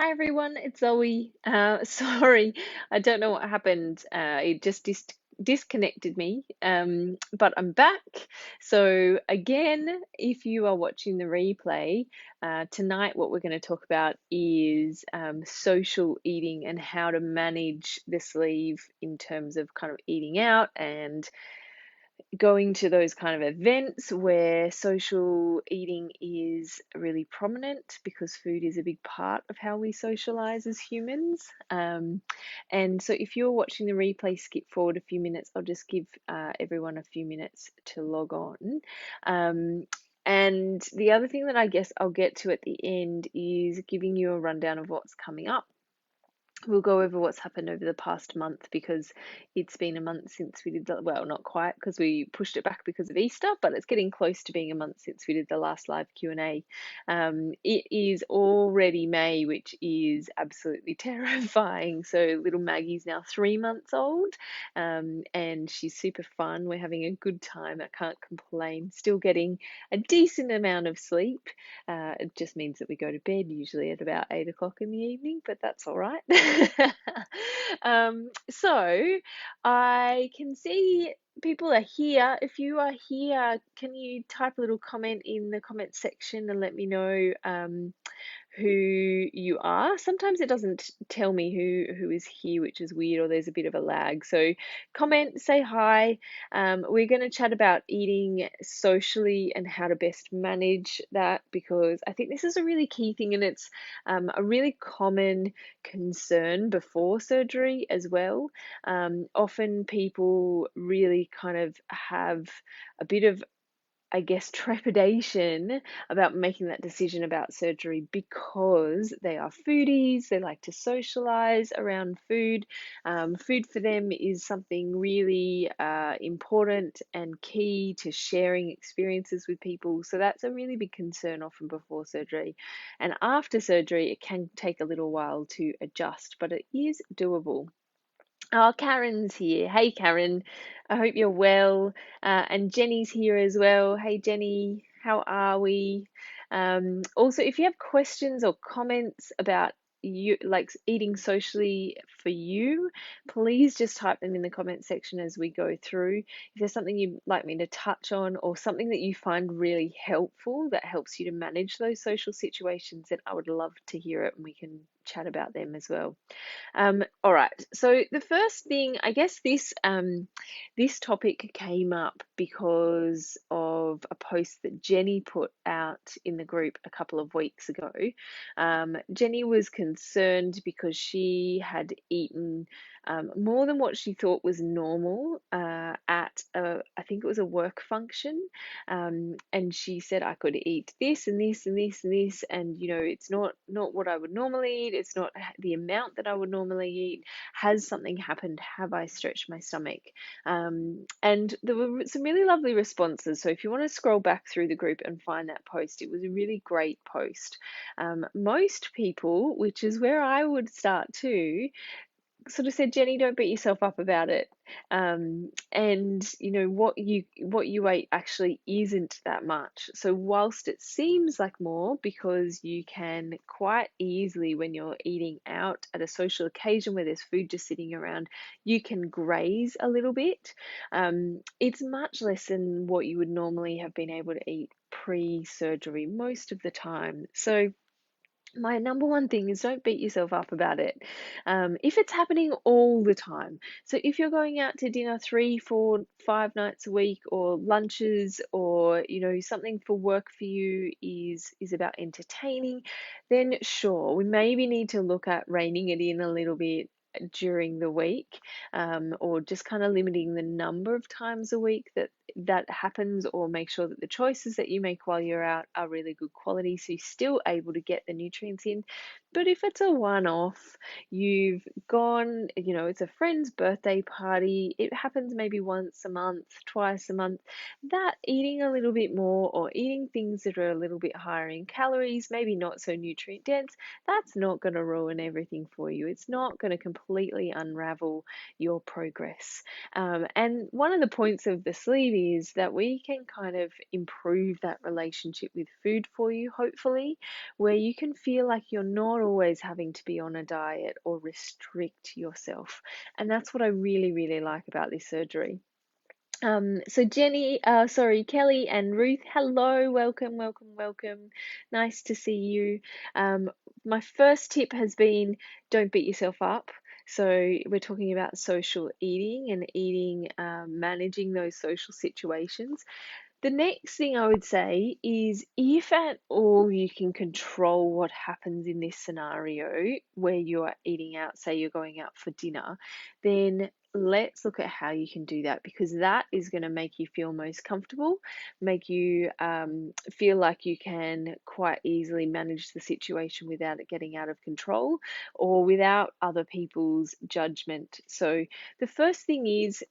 Hi everyone, it's Zoe. Sorry, I don't know what happened. It just disconnected me. But I'm back. So again, if you are watching the replay, tonight what we're going to talk about is social eating and how to manage the sleeve in terms of kind of eating out and going to those kind of events where social eating is really prominent because food is a big part of how we socialize as humans. And so, if you're watching the replay, skip forward a few minutes. I'll just give everyone a few minutes to log on. Um, and the other thing that I guess I'll get to at the end is giving you a rundown of what's coming up. We'll go over what's happened over the past month because it's been a month since we did the, well, not quite because we pushed it back because of Easter, but it's getting close to being a month since we did the last live Q&A. It is already May, which is absolutely terrifying. So little Maggie's now 3 months old, and she's super fun. We're having a good time. I can't complain. Still getting a decent amount of sleep. It just means that we go to bed usually at about 8 o'clock in the evening, but that's all right. So I can see people are here. If you are here, can you type a little comment in the comment section and let me know who you are? Sometimes it doesn't tell me who is here, which is weird, or there's a bit of a lag. So comment, say hi. We're going to chat about eating socially and how to best manage that because I think this is a really key thing and it's a really common concern before surgery as well. Often people really kind of have a bit of, I guess, trepidation about making that decision about surgery because they are foodies, they like to socialize around food. Food for them is something really important and key to sharing experiences with people. So that's a really big concern often before surgery. And after surgery, it can take a little while to adjust, but it is doable. Oh, Karen's here. Hey, Karen. I hope you're well. And Jenny's here as well. Hey, Jenny. How are we? Also, if you have questions or comments about you like eating socially for you, please just type them in the comment section as we go through. If there's something you'd like me to touch on or something that you find really helpful that helps you to manage those social situations, then I would love to hear it and we can chat about them as well. All right. So the first thing, I guess this topic came up because of a post that Jenny put out in the group a couple of weeks ago. Jenny was concerned because she had eaten more than what she thought was normal at I think it was a work function, and she said I could eat this and this and this and this, and it's not what I would normally eat. It's not the amount that I would normally eat. Has something happened? Have I stretched my stomach? And there were some really lovely responses. So if you want to scroll back through the group and find that post, it was a really great post. Most people, which is where I would start too, sort of said, Jenny, don't beat yourself up about it. And what you ate actually isn't that much. So whilst it seems like more, because you can quite easily, when you're eating out at a social occasion where there's food just sitting around, you can graze a little bit. It's much less than what you would normally have been able to eat pre-surgery most of the time. So my number one thing is don't beat yourself up about it. If it's happening all the time, so if you're going out to dinner 3, 4, 5 nights a week, or lunches, or something for work for you is about entertaining, then sure, we maybe need to look at reining it in a little bit during the week, or just kind of limiting the number of times a week that happens, or make sure that the choices that you make while you're out are really good quality so you're still able to get the nutrients in. But if it's a one-off, you've gone, it's a friend's birthday party, it happens maybe once a month, twice a month, that eating a little bit more or eating things that are a little bit higher in calories, maybe not so nutrient dense, that's not going to ruin everything for you. It's not going to completely unravel your progress. And one of the points of the sleeve is that we can kind of improve that relationship with food for you, hopefully, where you can feel like you're not always having to be on a diet or restrict yourself. And that's what I really, really like about this surgery. So Kelly and Ruth, hello, welcome, welcome, welcome. Nice to see you. Um, my first tip has been don't beat yourself up. So we're talking about social eating and eating, managing those social situations. The next thing I would say is if at all you can control what happens in this scenario where you're eating out, say you're going out for dinner, then let's look at how you can do that, because that is going to make you feel most comfortable, make you feel like you can quite easily manage the situation without it getting out of control or without other people's judgment. So the first thing is,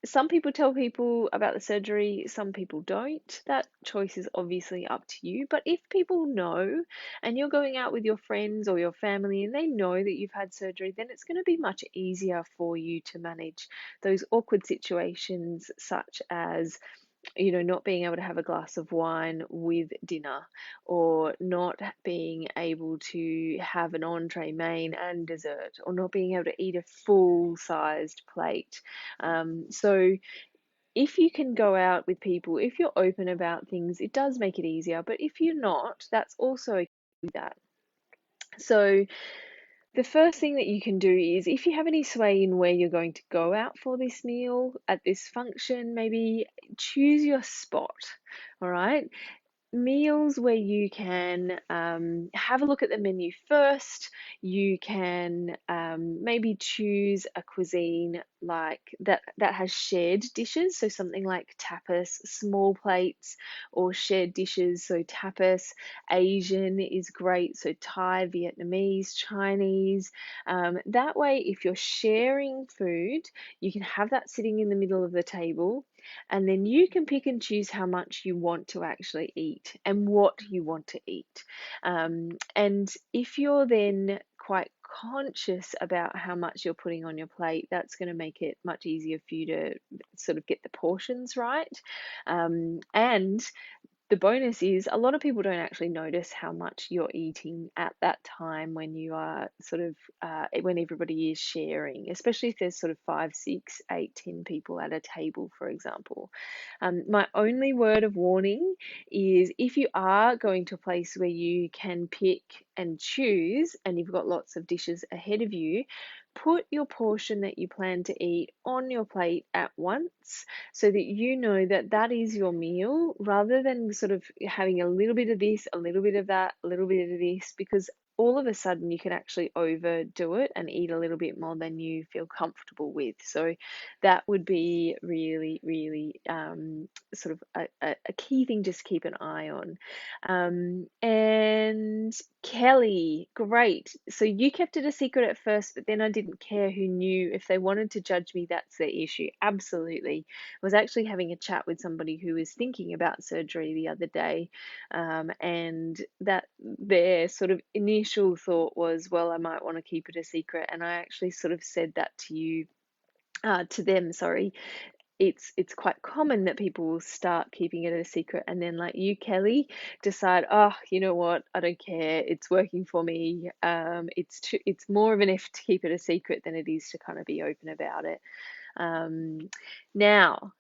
some people tell people about the surgery, some people don't. That choice is obviously up to you. But if people know and you're going out with your friends or your family and they know that you've had surgery, then it's going to be much easier for you to manage those awkward situations, such as not being able to have a glass of wine with dinner, or not being able to have an entree, main, and dessert, or not being able to eat a full sized plate. So, if you can go out with people, if you're open about things, it does make it easier. But if you're not, that's also okay with that. So, the first thing that you can do is, if you have any sway in where you're going to go out for this meal at this function, maybe choose your spot. All right, meals where you can have a look at the menu first. You can maybe choose a cuisine like that has shared dishes, so something like tapas, small plates, or shared dishes. So tapas, Asian is great, so Thai, Vietnamese, Chinese. That way, if you're sharing food, you can have that sitting in the middle of the table, and then you can pick and choose how much you want to actually eat and what you want to eat. And if you're then quite conscious about how much you're putting on your plate, that's going to make it much easier for you to sort of get the portions right. And the bonus is, a lot of people don't actually notice how much you're eating at that time when you are sort of when everybody is sharing, especially if there's sort of 5, 6, 8, 10 people at a table, for example. My only word of warning is, if you are going to a place where you can pick and choose and you've got lots of dishes ahead of you, put your portion that you plan to eat on your plate at once, so that you know that that is your meal, rather than sort of having a little bit of this, a little bit of that, a little bit of this, because all of a sudden you can actually overdo it and eat a little bit more than you feel comfortable with. So that would be really, really sort of a key thing just to keep an eye on. And Kelly, great. So you kept it a secret at first, but then I didn't care who knew. If they wanted to judge me, that's their issue. Absolutely. I was actually having a chat with somebody who was thinking about surgery the other day, and that their sort of initial thought was, well, I might want to keep it a secret. And I actually sort of said that to them, sorry. It's quite common that people will start keeping it a secret, and then, like you, Kelly, decide, oh, you know what, I don't care, it's working for me. It's more of an effort to keep it a secret than it is to kind of be open about it. Now,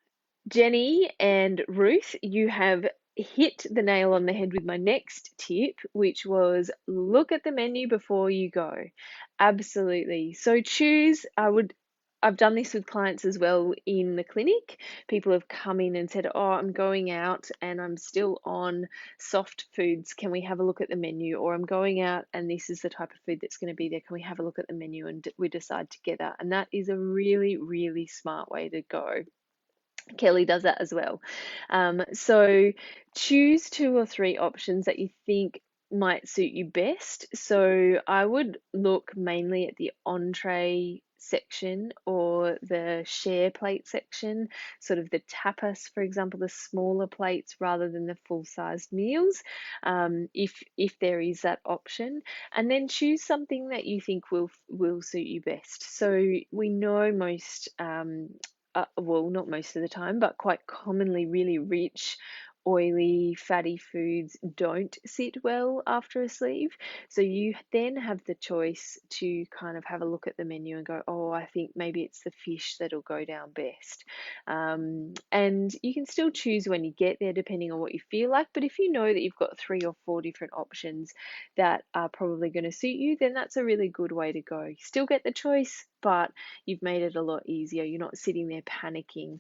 Jenny and Ruth, you have hit the nail on the head with my next tip, which was look at the menu before you go. Absolutely. So I've done this with clients as well in the clinic. People have come in and said, oh, I'm going out and I'm still on soft foods. Can we have a look at the menu? Or I'm going out and this is the type of food that's going to be there. Can we have a look at the menu and we decide together? And that is a really, really smart way to go. Kelly does that as well. So choose 2 or 3 options that you think might suit you best. So I would look mainly at the entree section or the share plate section, sort of the tapas, for example, the smaller plates rather than the full-sized meals, if there is that option, and then choose something that you think will suit you best. So we know most, well, not most of the time, but quite commonly, really rich, oily, fatty foods don't sit well after a sleeve. So you then have the choice to kind of have a look at the menu and go, oh, I think maybe it's the fish that'll go down best. And you can still choose when you get there depending on what you feel like. But if you know that you've got 3 or 4 different options that are probably going to suit you, then that's a really good way to go. You still get the choice, but you've made it a lot easier. You're not sitting there panicking.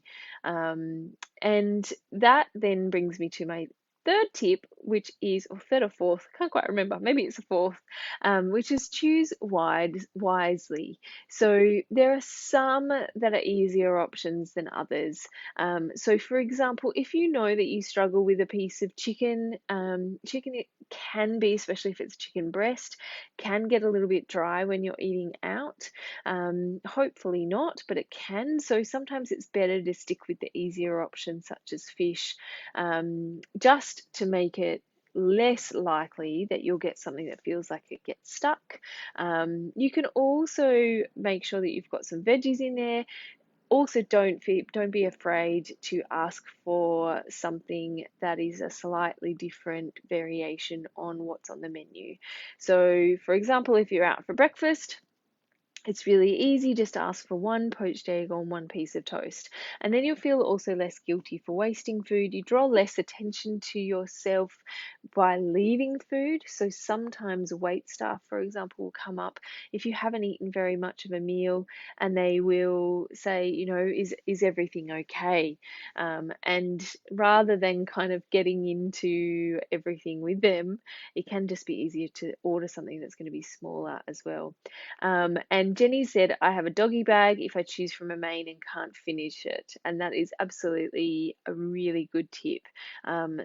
And that then brings me to my third tip, which is, or third or fourth, can't quite remember, maybe it's the fourth, which is choose wisely. So there are some that are easier options than others. So for example, if you know that you struggle with a piece of chicken, chicken it can be, especially if it's chicken breast, can get a little bit dry when you're eating out. Hopefully not, but it can. So sometimes it's better to stick with the easier options such as fish, just to make it less likely that you'll get something that feels like it gets stuck. You can also make sure that you've got some veggies in there. Also, don't be afraid to ask for something that is a slightly different variation on what's on the menu. So, for example, if you're out for breakfast, it's really easy just to ask for one poached egg on one piece of toast. And then you'll feel also less guilty for wasting food. You draw less attention to yourself by leaving food. So sometimes wait staff, for example, will come up if you haven't eaten very much of a meal, and they will say, is everything okay? And rather than kind of getting into everything with them, it can just be easier to order something that's going to be smaller as well. And Jenny said, I have a doggy bag if I choose from a main and can't finish it. And that is absolutely a really good tip.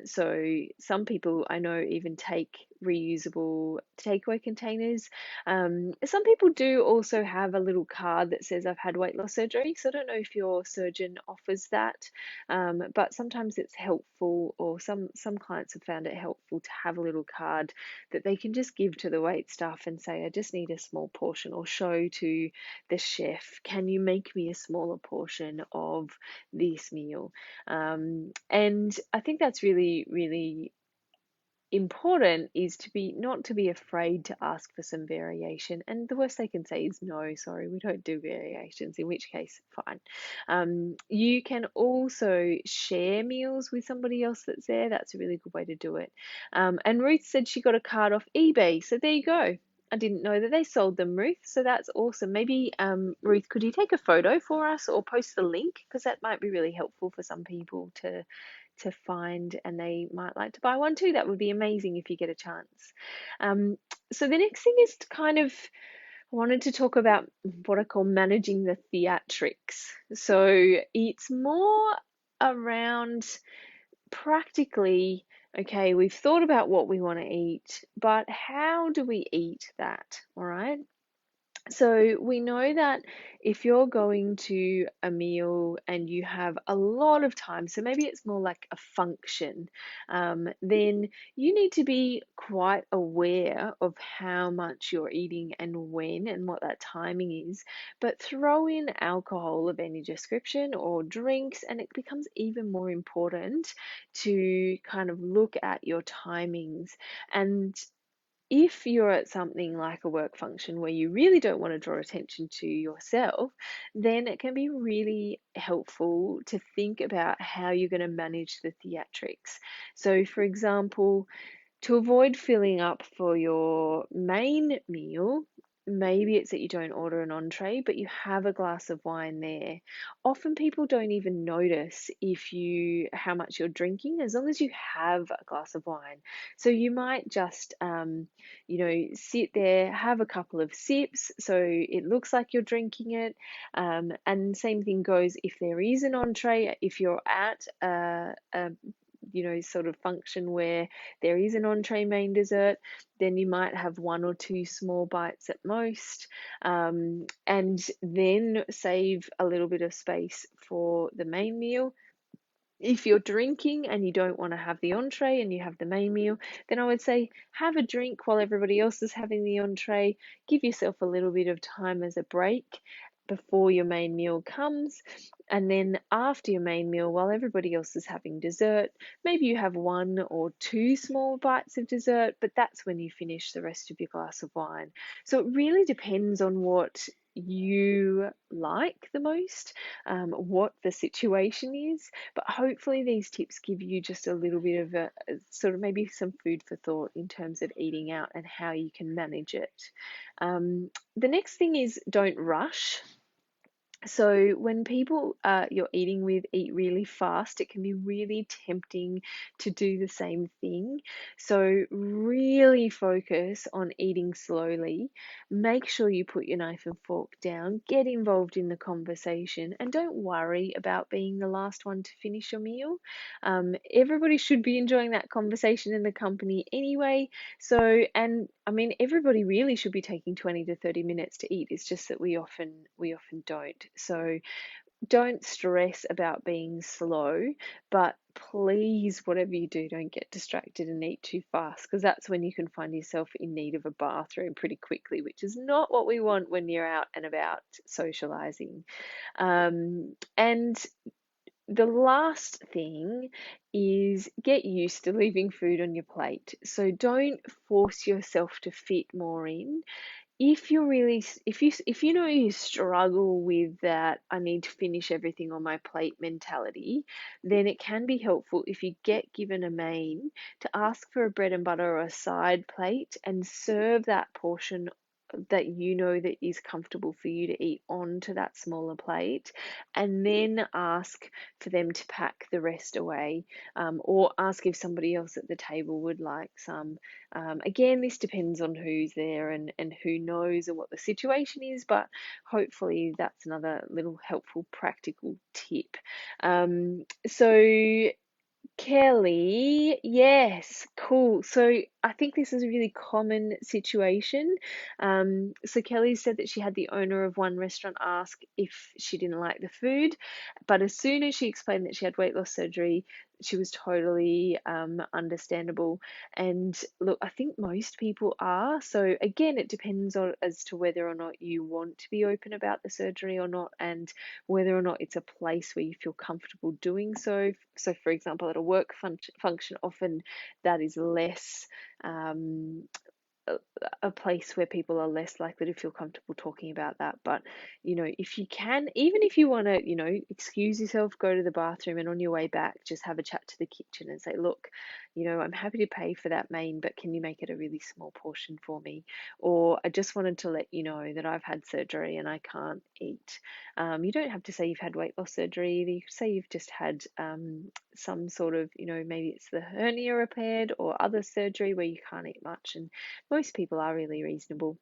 So some people I know even take reusable takeaway containers. Some people do also have a little card that says, I've had weight loss surgery. So I don't know if your surgeon offers that, but sometimes it's helpful, or some clients have found it helpful to have a little card that they can just give to the wait staff and say, I just need a small portion, or show to the chef, can you make me a smaller portion of this meal? And I think that's really, really important, is to be not to be afraid to ask for some variation. And the worst they can say is no, sorry, we don't do variations, in which case fine. You can also share meals with somebody else that's there. That's a really good way to do it. And Ruth said she got a card off eBay, so there you go. I didn't know that they sold them, Ruth, so that's awesome. Maybe Ruth, could you take a photo for us or post the link, because that might be really helpful for some people to find, and they might like to buy one too. That would be amazing if you get a chance. So the next thing is to kind of, I wanted to talk about what I call managing the theatrics. So it's more around practically, okay, we've thought about what we want to eat, but how do we eat that? All right. So we know that if you're going to a meal and you have a lot of time, so maybe it's more like a function, then you need to be quite aware of how much you're eating and when and what that timing is. But throw in alcohol of any description or drinks, and it becomes even more important to kind of look at your timings. And if you're at something like a work function where you really don't want to draw attention to yourself, then it can be really helpful to think about how you're going to manage the theatrics. So, for example, to avoid filling up for your main meal, maybe it's that you don't order an entree, but you have a glass of wine there. Often people don't even notice how much you're drinking, as long as you have a glass of wine. So you might just, sit there, have a couple of sips, so it looks like you're drinking it. And same thing goes if there is an entree. If you're at a sort of function where there is an entree, main, dessert, then you might have one or two small bites at most, and then save a little bit of space for the main meal. If you're drinking and you don't want to have the entree and you have the main meal, then I would say have a drink while everybody else is having the entree. Give yourself a little bit of time as a break before your main meal comes. And then after your main meal, while everybody else is having dessert, maybe you have one or two small bites of dessert, but that's when you finish the rest of your glass of wine. So it really depends on what you like the most, what the situation is, but hopefully these tips give you just a little bit of a sort of maybe some food for thought in terms of eating out and how you can manage it. The next thing is don't rush. So when people you're eating with eat really fast, it can be really tempting to do the same thing. So really focus on eating slowly. Make sure you put your knife and fork down, get involved in the conversation, and don't worry about being the last one to finish your meal. Everybody should be enjoying that conversation in the company anyway. So, and I mean, everybody really should be taking 20 to 30 minutes to eat. It's just that we often don't. So don't stress about being slow, but please, whatever you do, don't get distracted and eat too fast, because that's when you can find yourself in need of a bathroom pretty quickly, which is not what we want when you're out and about socializing. And the last thing is get used to leaving food on your plate. So don't force yourself to fit more in. If you're really, if you know you struggle with that, I need to finish everything on my plate mentality, then it can be helpful if you get given a main to ask for a bread and butter or a side plate and serve that portion that you know that is comfortable for you to eat onto that smaller plate, and then ask for them to pack the rest away, or ask if somebody else at the table would like some. Again, this depends on who's there and who knows and what the situation is, but hopefully that's another little helpful practical tip. So Kelly, yes, cool. So I think this is a really common situation. So Kelly said that she had the owner of one restaurant ask if she didn't like the food, but as soon as she explained that she had weight loss surgery, she was totally understandable. And look, I think most people are. So again, it depends on as to whether or not you want to be open about the surgery or not, and whether or not it's a place where you feel comfortable doing so. So, for example, at a work function, often that is less um, a place where people are less likely to feel comfortable talking about that. But, if you can, even if you want to, excuse yourself, go to the bathroom, and on your way back, just have a chat to the kitchen and say, look, I'm happy to pay for that main, but can you make it a really small portion for me? Or I just wanted to let you know that I've had surgery and I can't eat. You don't have to say you've had weight loss surgery either. You could say you've just had some sort of, maybe it's the hernia repaired or other surgery where you can't eat much. And most people are really reasonable.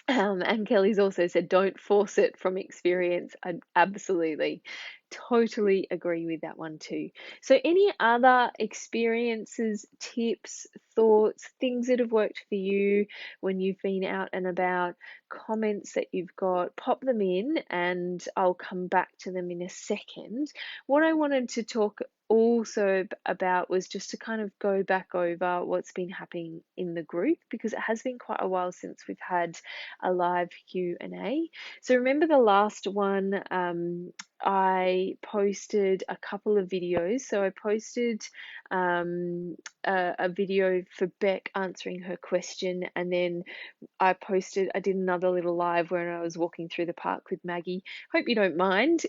And Kelly's also said, don't force it from experience. I absolutely, totally agree with that one too. So, any other experiences, tips, thoughts, things that have worked for you when you've been out and about, comments that you've got, pop them in and I'll come back to them in a second. What I wanted to talk also about was just to kind of go back over what's been happening in the group, because it has been quite a while since we've had a live Q&A. So remember the last one, I posted a couple of videos. So I posted a video for Beck answering her question, and then I did another little live where I was walking through the park with Maggie. Hope you don't mind.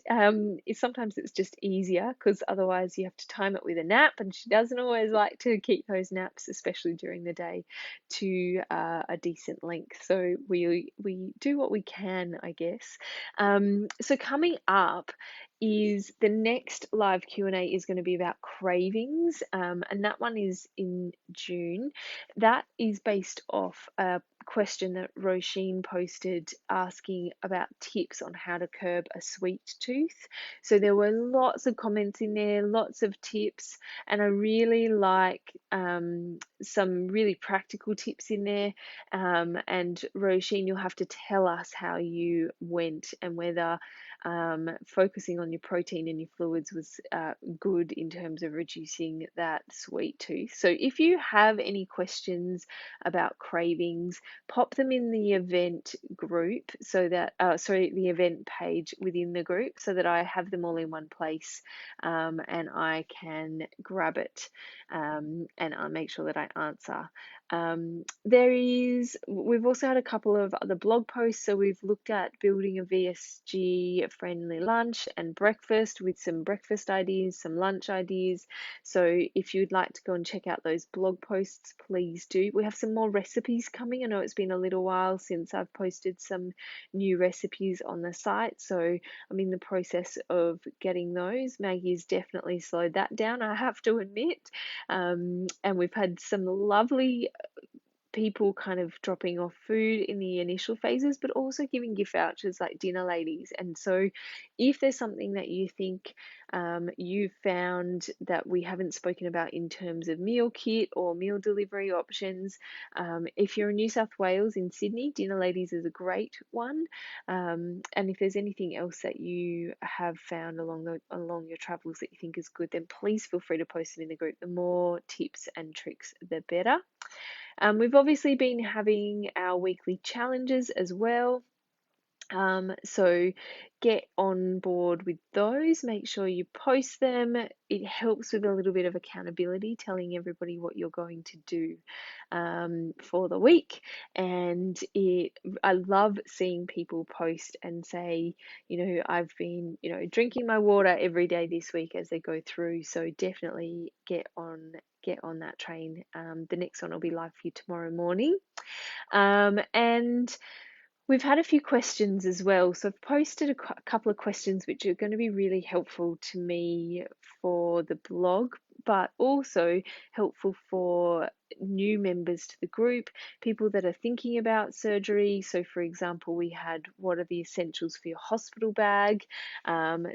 Sometimes it's just easier because otherwise you have to time it with a nap, and she doesn't always like to keep those naps, especially during the day, to a decent length. So we do what we can, I guess. So coming up is the next live Q&A is going to be about cravings, and that one is in June. That is based off a question that Roisin posted asking about tips on how to curb a sweet tooth. So there were lots of comments in there, lots of tips, and I really like some really practical tips in there. And Roisin, you'll have to tell us how you went and whether focusing on your protein and your fluids was good in terms of reducing that sweet tooth. So if you have any questions about cravings, pop them in the event group so that, sorry, the event page within the group so that I have them all in one place, and I can grab it, and I'll make sure that I answer. We've also had a couple of other blog posts. So we've looked at building a VSG friendly lunch and breakfast with some breakfast ideas, some lunch ideas. So if you'd like to go and check out those blog posts, please do. We have some more recipes coming. I know it's been a little while since I've posted some new recipes on the site. So I'm in the process of getting those. Maggie's definitely slowed that down, I have to admit. And we've had some lovely people kind of dropping off food in the initial phases, but also giving gift vouchers like dinner ladies. And so, if there's something that you think you found that we haven't spoken about in terms of meal kit or meal delivery options, if you're in New South Wales in Sydney, dinner ladies is a great one. And if there's anything else that you have found along your travels that you think is good, then please feel free to post it in the group. The more tips and tricks, the better. We've obviously been having our weekly challenges as well. So get on board with those. Make sure you post them. It helps with a little bit of accountability, telling everybody what you're going to do for the week. And I love seeing people post and say, I've been, drinking my water every day this week as they go through. So definitely get on that train. The next one will be live for you tomorrow morning. And we've had a few questions as well. So I've posted a couple of questions which are going to be really helpful to me for the blog, but also helpful for new members to the group, people that are thinking about surgery. So for example, we had, what are the essentials for your hospital bag?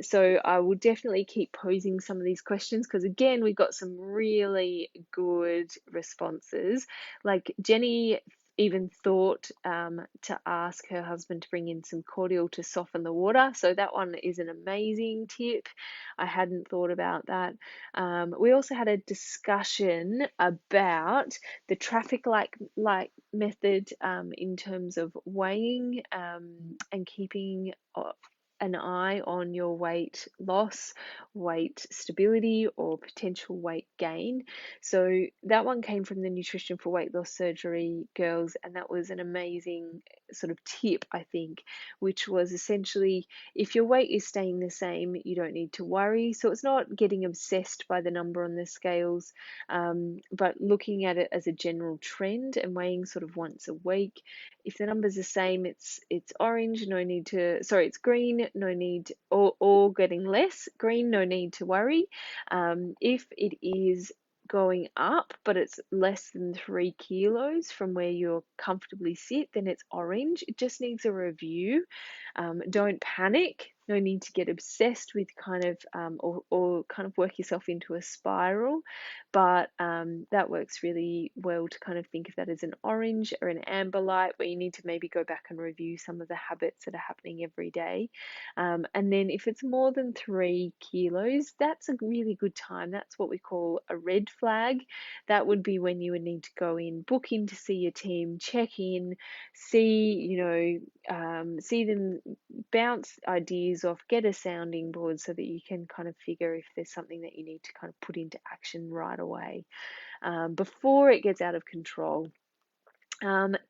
So I will definitely keep posing some of these questions because again, we got some really good responses. Like Jenny even thought to ask her husband to bring in some cordial to soften the water. So that one is an amazing tip. I hadn't thought about that. We also had a discussion about the traffic light method in terms of weighing and keeping an eye on your weight loss, weight stability, or potential weight gain. So that one came from the Nutrition for Weight Loss Surgery girls, and that was an amazing sort of tip, I think, which was essentially if your weight is staying the same, you don't need to worry. So it's not getting obsessed by the number on the scales, but looking at it as a general trend and weighing sort of once a week. If the number's the same, it's orange, no need to, sorry, it's green, no need, or getting less, green, no need to worry. If it is going up, but it's less than 3 kilos from where you're comfortably sit, then it's orange. It just needs a review. Don't panic. No need to get obsessed with kind of or kind of work yourself into a spiral, but that works really well to kind of think of that as an orange or an amber light where you need to maybe go back and review some of the habits that are happening every day. And then if it's more than 3 kilos, that's a really good time. That's what we call a red flag. That would be when you would need to go in, book in to see your team, check in, see, see them, bounce ideas off, get a sounding board so that you can kind of figure if there's something that you need to kind of put into action right away before it gets out of control.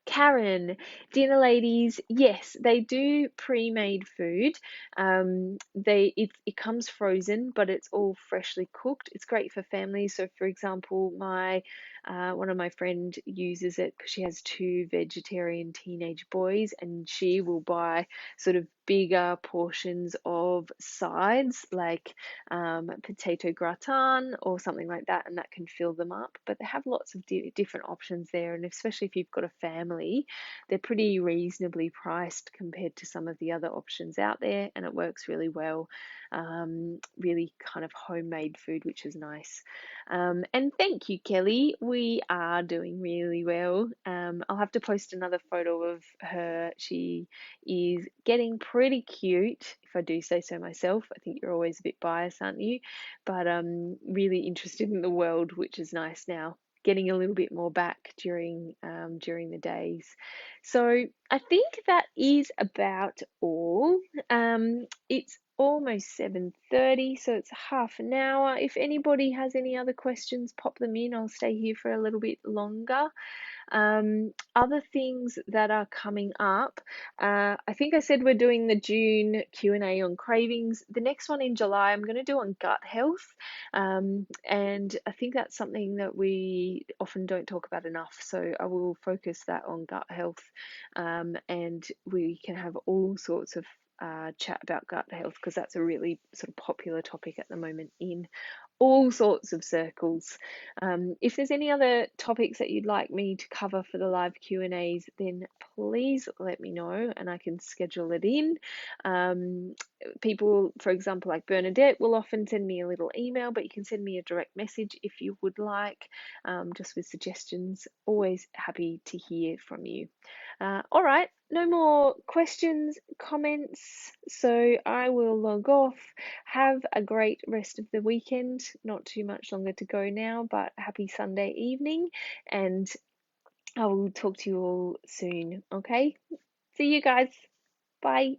Karen, dinner ladies, yes, they do pre-made food. It comes frozen, but it's all freshly cooked. It's great for families. So, for example, my One of my friend uses it because she has two vegetarian teenage boys, and she will buy sort of bigger portions of sides like potato gratin or something like that, and that can fill them up. But they have lots of different options there, and especially if you've got a family, they're pretty reasonably priced compared to some of the other options out there, and it works really well. Really kind of homemade food, which is nice. And thank you, Kelly. We are doing really well. I'll have to post another photo of her. She is getting pretty cute, if I do say so myself. I think you're always a bit biased, aren't you? But really interested in the world, which is nice now. Getting a little bit more back during the days. So I think that is about all. It's almost 7:30, so it's half an hour. If anybody has any other questions, pop them in. I'll stay here for a little bit longer. Other things that are coming up, I think I said we're doing the June Q&A on cravings. The next one in July I'm going to do on gut health, and I think that's something that we often don't talk about enough, so I will focus that on gut health, and we can have all sorts of chat about gut health because that's a really sort of popular topic at the moment in all sorts of circles. If there's any other topics that you'd like me to cover for the live Q&As, then please let me know and I can schedule it in. People, for example, like Bernadette, will often send me a little email, but you can send me a direct message if you would like, just with suggestions. Always happy to hear from you. All right, no more questions, comments, so I will log off. Have a great rest of the weekend. Not too much longer to go now, but happy Sunday evening, and I will talk to you all soon. Okay, see you guys. Bye.